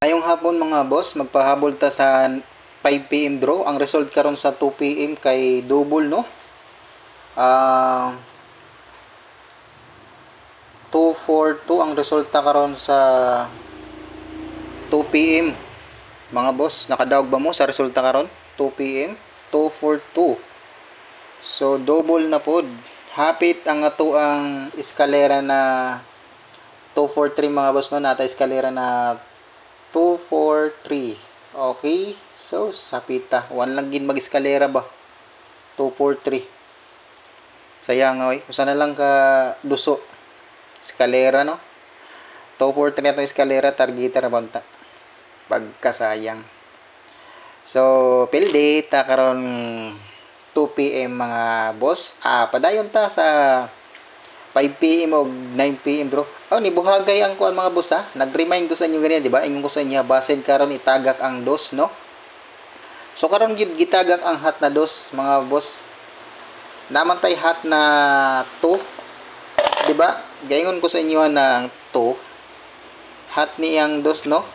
Ngayong hapon mga boss, magpahabol ta sa 5 PM draw. Ang result karon sa 2 PM kay double no. 242 ang resulta karon sa 2 PM. Mga boss, nakadaog ba mo sa resulta karon? 2 PM, 242. So double na pod. Hapit ang ato ang eskalera na 243 mga boss no, nata eskalera na 243. Okay, so sapita, 1 lang gin mag-eskalera ba? 243. Sayang oy, usa na lang ka duso eskalera no. 243 na to eskalera, targeta ra banta. Pagkasayang. So, pilde ta karon 2 PM mga boss. Padayon ta sa 5 PM o 9 PM bro. Ni buhagay ang kuan mga boss ha. Nag-remind ko sa inyo ganyan, di ba? Ingon ko sa inyo basin karon itagak ang dos, no? So karon gid gitagak ang hat na dos, mga boss. Naman tay hat na 2. Di ba? Gayon ko sa inyo na ang 2. Hat ni ang dos, no?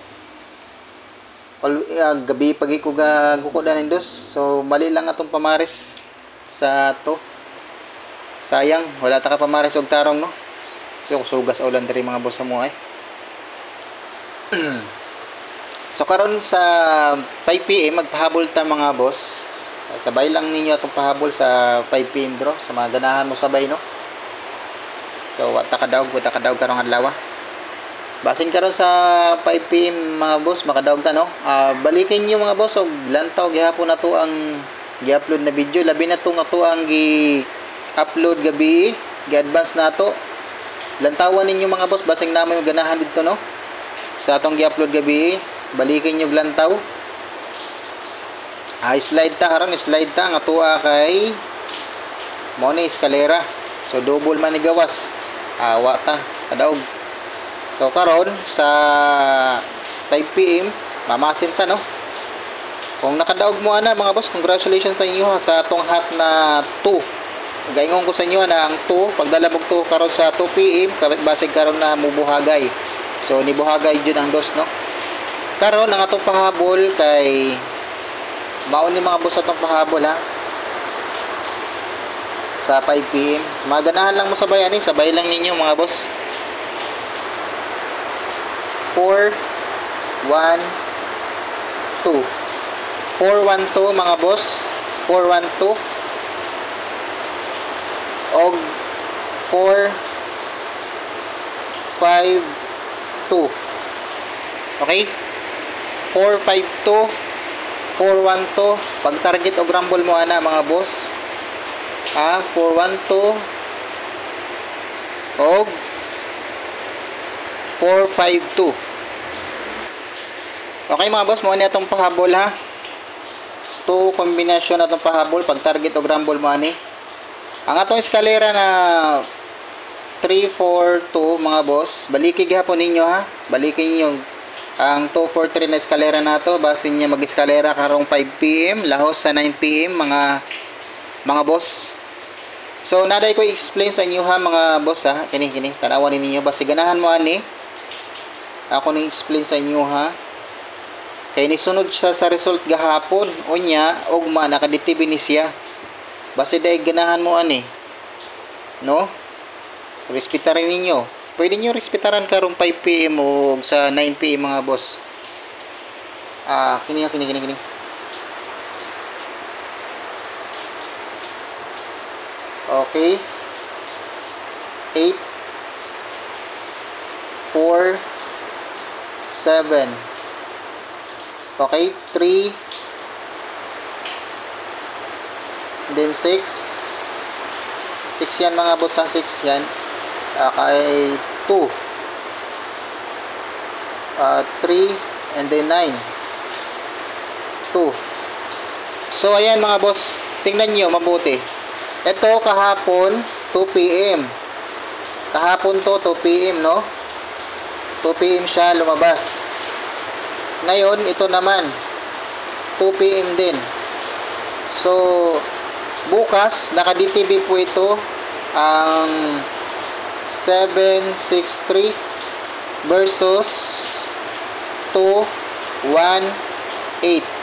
Gabi pagi ko gukudan ng dos. So mali lang atong pamares sa 2. Sayang, wala ta ka pamares og tarong no. So sugas ulan diri mga boss sa mo ay. So karon sa 5 PM magpahabol ta mga boss. Sabay lang ninyo atong pahabol sa 5 PM draw sa mga ganahan mo sabay no. So wata ka daog karong adlaw. Basin karon sa 5 PM mga boss makadaog ta no. Balikin niyo mga boss og lantaw gihapon nato ang gi-upload na video, labi na tong ato ang gi-upload gabi, gi-advance nato. Lantawan ninyo mga boss basing naman yung ganahan dito no. Sa atong gi-upload gabi, balikin niyo lantaw. Slide ta karon, slide ta ang ato kay mo ni eskalera. So double man ni gawas. Wa ta kadaog. So karon sa 5 PM mamasin ta no. Kung nakadaog mo ana mga boss, congratulations sa inyo ha, sa atong hat na 2. Gaingon ko sa inyo na ang 2 pagdala mo 2 karon sa 2 PM kabit basig karon na mubuhagay. So ni buhagay jud ang dos no. Karon ang atong pahabol kay mao ni mga boss atong pahabol ha. Sa 5 PM, maganahan lang mo sabay ani, sabay lang ninyo mga boss. 4 1 2 412 mga boss. 412 og 4 5 2. Okay? 452 412 pag target og rumble mo ana mga boss. 412 og 452. Okay mga boss, mo ni atong pahabol ha. 2 kombinasyon atong pahabol pag target og rumble mo ani. Ang atong eskalera na 342 mga boss, baliki gihapon ninyo ha. Balikin niyo ang 243 na eskalera nato basin niya mag-eskalera karong 5 PM lahos sa 9 PM mga boss. So naday ko explain sa inyo ha mga boss ha. Kini tanawan ninyo basi ganahan mo ani. Ako ni explain sa inyo ha. Kay ni sunod siya sa result gahapon unya ugma nakaditibi ni siya. Base day ganahan mo ani. No? Respetarin ninyo. Pwede niyo respetaran karong 5 PM o sa 9 PM mga boss. Kini. Okay. 8 4 7. Okay, 3 then 6 yan mga boss, 6 yan. Kay 2 3 and then 9 2. So ayan mga boss, tingnan nyo mabuti. Ito kahapon 2 PM. Kahapon to 2 PM no. 2 PM siya lumabas. Ngayon ito naman 2 PM din. So bukas naka-DTB po ito ang 763 versus 2 1.8.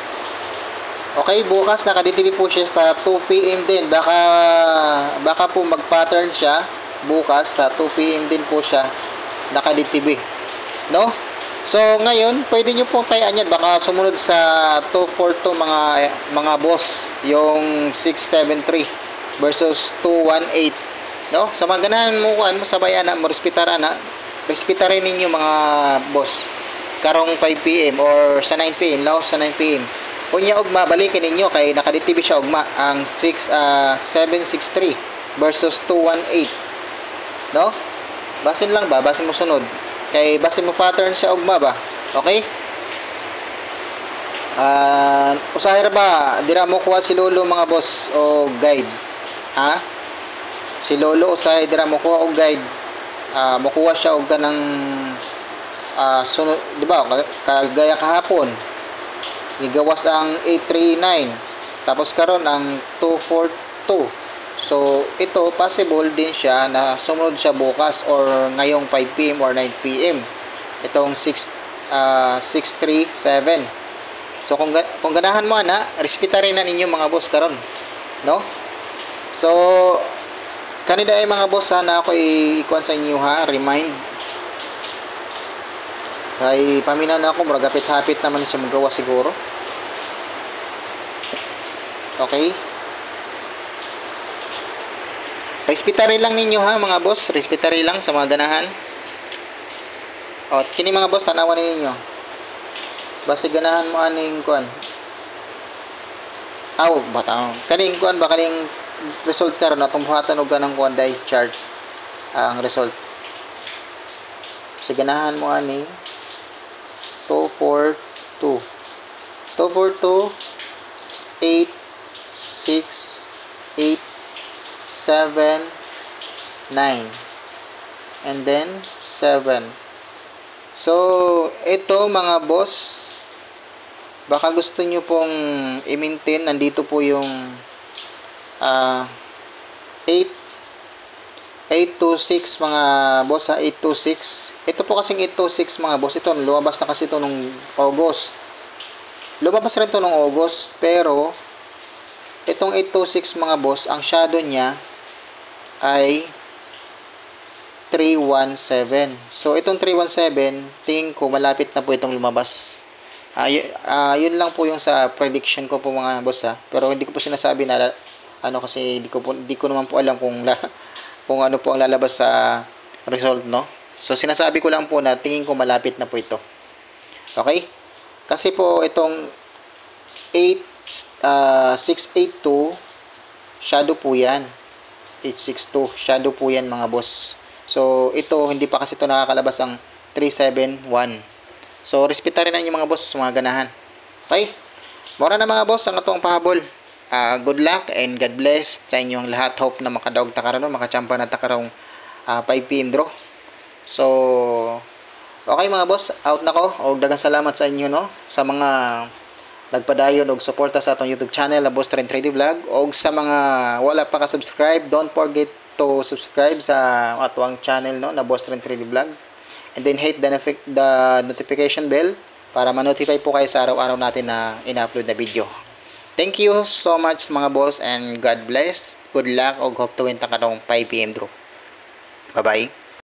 Okay, bukas naka-DTV po siya sa 2 PM din. Baka po mag-pattern siya bukas sa 2 PM din po siya naka-DTV. No? So, ngayon, pwede nyo pong tayaan yan. Baka sumunod sa 242 mga boss, yung 673 versus 218. No? Sa mga ganahan mo, sabayan na, respetarin ninyo mga boss. Karong 5 PM or sa 9 PM, no? Sa 9 PM. Unya ugma, balikin ninyo kay naka-DTV siya ugma ang 763 versus 218. No? Basin lang ba? Basin mo sunod. Kay basin mo pattern siya ugma ba? Okay? Usahir ba? Dira mo kuha si Lolo mga boss o guide. Ha? Si Lolo usahir dira mo kuha o guide. Makuha siya og kanang sunod, di ba? Kagaya kahapon. Gigawas ang 839. Tapos karon ang 242. So, ito, possible din siya na sumunod siya bukas or ngayong 5 PM or 9 PM. Itong 637. So, kung ganahan mo, respeta rin na ninyo mga boss karon. No? So, kanida ay mga boss, na ako ikuan sa inyo remind. Kay paminan na ako, maragapit-hapit naman siya magawa siguro. Okay? Respetari lang ninyo mga boss. Respetari lang sa mga ganahan. O, kini mga boss, tanawan ninyo. Basta ganahan mo aning kuan. Bata. Kaning kuan ba, kaning result karon atong buhatan og ganang kuan dai chart. Ang result. Sa ganahan mo ani 242 8 6 8 7 9 and then 7. So ito mga boss, baka gusto nyo pong i-maintain, nandito po yung 826 mga boss 826. Ito po kasing 826 mga boss, ito lumabas na kasi ito nung August. Lumabas rin ito nung August, pero itong 826 mga boss, ang shadow niya ay 317. So itong 317, tingin ko malapit na po itong lumabas. Yun lang po yung sa prediction ko po mga boss pero hindi ko po sinasabi na kasi hindi ko naman po alam kung ano po ang lalabas sa result, no? So sinasabi ko lang po na tingin ko malapit na po ito. Okay? Kasi po itong 682 shadow po yan. 862 shadow po yan mga boss. So ito hindi pa kasi ito nakakalabas ang 371. So respetarin na yung mga boss, mga ganahan. Okay? Mura na mga boss ang atong pahabol. Good luck and God bless sa inyong lahat. Hope na makadaog ta karon, makachampa na ta karong 5 PM draw. So okay mga boss, out na ko. Og daghang salamat sa inyo, no, sa mga nagpadayon og suporta sa atong YouTube channel na Boss Trend Trading Vlog. Og sa mga wala pa ka subscribe, don't forget to subscribe sa atong channel, no, na Boss Trend Trading Vlog. And then hit the notification bell para ma-notify po kayo sa araw-araw natin na ina-upload na video. Thank you so much mga boss and God bless. Good luck og hope to win ta karong 5 PM draw. Bye-bye.